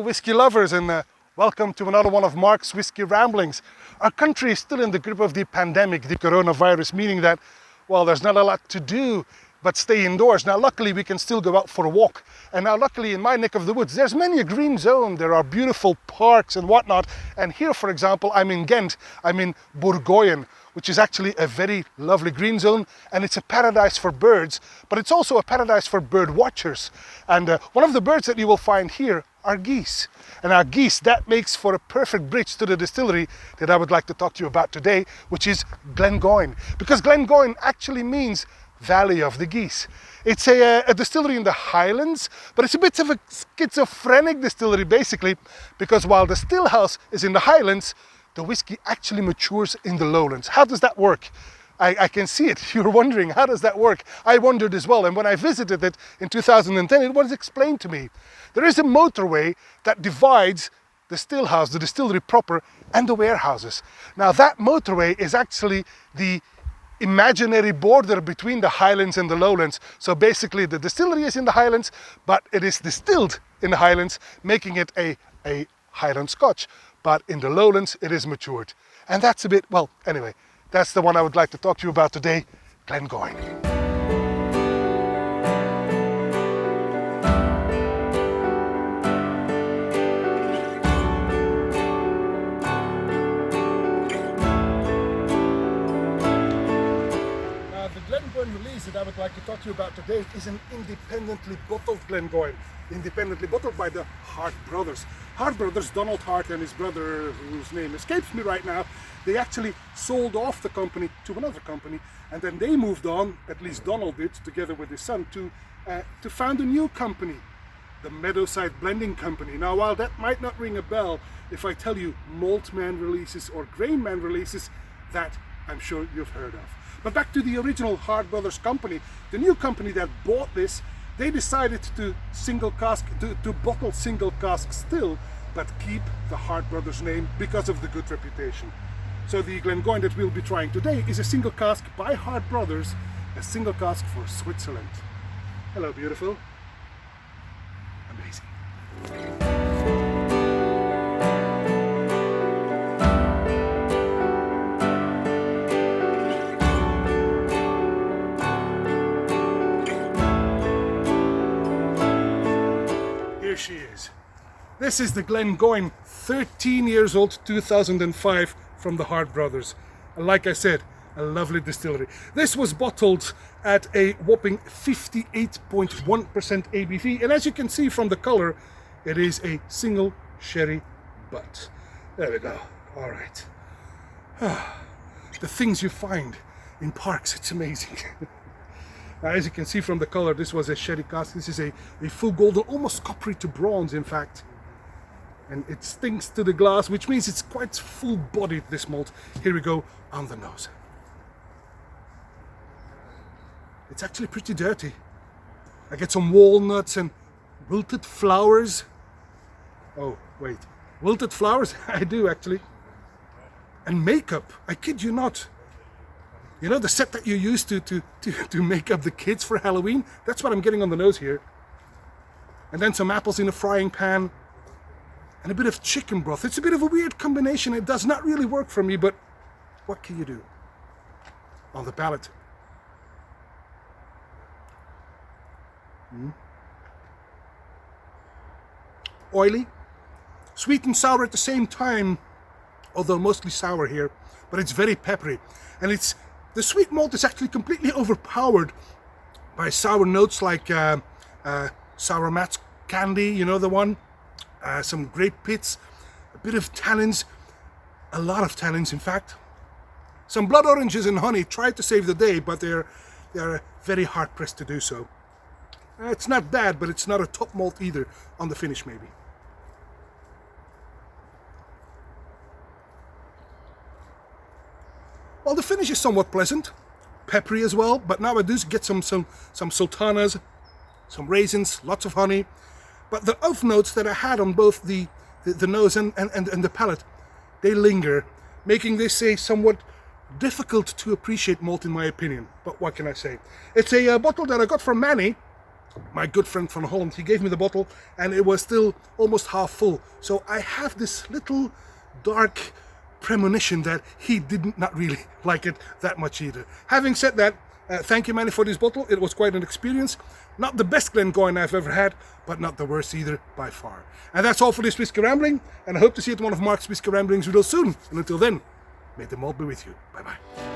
whiskey lovers, and welcome to another one of Mark's Whiskey Ramblings. Our country is still in the grip of the pandemic, the coronavirus, meaning that, well, there's not a lot to do but stay indoors. Now, luckily, we can still go out for a walk. And now, luckily, in my neck of the woods, there's many a green zone. There are beautiful parks and whatnot. And here, for example, I'm in Ghent. I'm in Glengoyne, which is actually a very lovely green zone. And it's a paradise for birds, but it's also a paradise for bird watchers. And one of the birds that you will find here are geese. And our geese, that makes for a perfect bridge to the distillery that I would like to talk to you about today, which is Glengoyne. Because Glengoyne actually means Valley of the Geese. It's a distillery in the Highlands, but it's a bit of a schizophrenic distillery basically, because while the still house is in the Highlands, the whiskey actually matures in the Lowlands. How does that work? I can see it. You're wondering, how does that work? I wondered as well, and when I visited it in 2010, it was explained to me. There is a motorway that divides the still house, the distillery proper, and the warehouses. Now that motorway is actually the imaginary border between the Highlands and the Lowlands. So basically the distillery is in the Highlands, but it is distilled in the Highlands, making it a Highland Scotch. But in the Lowlands it is matured. And that's a bit, well, anyway, that's the one I would like to talk to you about today, Glengoyne. Release that I would like to talk to you about today is an independently bottled Glengoyne, independently bottled by the Hart Brothers. Hart Brothers, Donald Hart and his brother, whose name escapes me right now, they actually sold off the company to another company, and then they moved on, at least Donald did, together with his son, to found a new company, the Meadowside Blending Company. Now, while that might not ring a bell, if I tell you Malt Man releases or Grain Man releases, that I'm sure you've heard of. But back to the original Hart Brothers company, the new company that bought this, they decided to bottle single cask still, but keep the Hart Brothers name because of the good reputation. So the Glengoyne that we'll be trying today is a single cask by Hart Brothers, a single cask for Switzerland. Hello, beautiful. Amazing. Here she is. This is the Glengoyne, 13 years old, 2005, from the Hart Brothers. And like I said, a lovely distillery. This was bottled at a whopping 58.1% ABV, and as you can see from the color, it is a single sherry butt. There we go. All right. The things you find in parks, it's amazing. Now, as you can see from the color, this was a sherry cask. This is a full golden, almost coppery to bronze, in fact. And it stinks to the glass, which means it's quite full-bodied, this malt. Here we go on the nose. It's actually pretty dirty. I get some walnuts and wilted flowers. Oh, wait. Wilted flowers? I do, actually. And makeup. I kid you not. You know, the set that you use to make up the kids for Halloween? That's what I'm getting on the nose here. And then some apples in a frying pan. And a bit of chicken broth. It's a bit of a weird combination. It does not really work for me, but what can you do? On the palate. Oily. Sweet and sour at the same time. Although mostly sour here. But it's very peppery. And the sweet malt is actually completely overpowered by sour notes like sour match candy, you know the one? Some grape pits, a bit of tannins, a lot of tannins in fact. Some blood oranges and honey tried to save the day, but they're very hard pressed to do so. It's not bad, but it's not a top malt either on the finish maybe. Well, the finish is somewhat pleasant, peppery as well, but now I do get some sultanas, some raisins, lots of honey. But the off notes that I had on both the nose and the palate, they linger, making this a somewhat difficult to appreciate malt in my opinion. But what can I say? It's a bottle that I got from Manny my good friend from Holland, he gave me the bottle and it was still almost half full. So I have this little dark premonition that he did not really like it that much either. Having said that, thank you, Manny, for this bottle. It was quite an experience. Not the best Glengoyne I've ever had, but not the worst either by far. And that's all for this Whisky Rambling, and I hope to see you at one of Mark's Whisky Ramblings real soon. And until then, may the malt be with you. Bye-bye.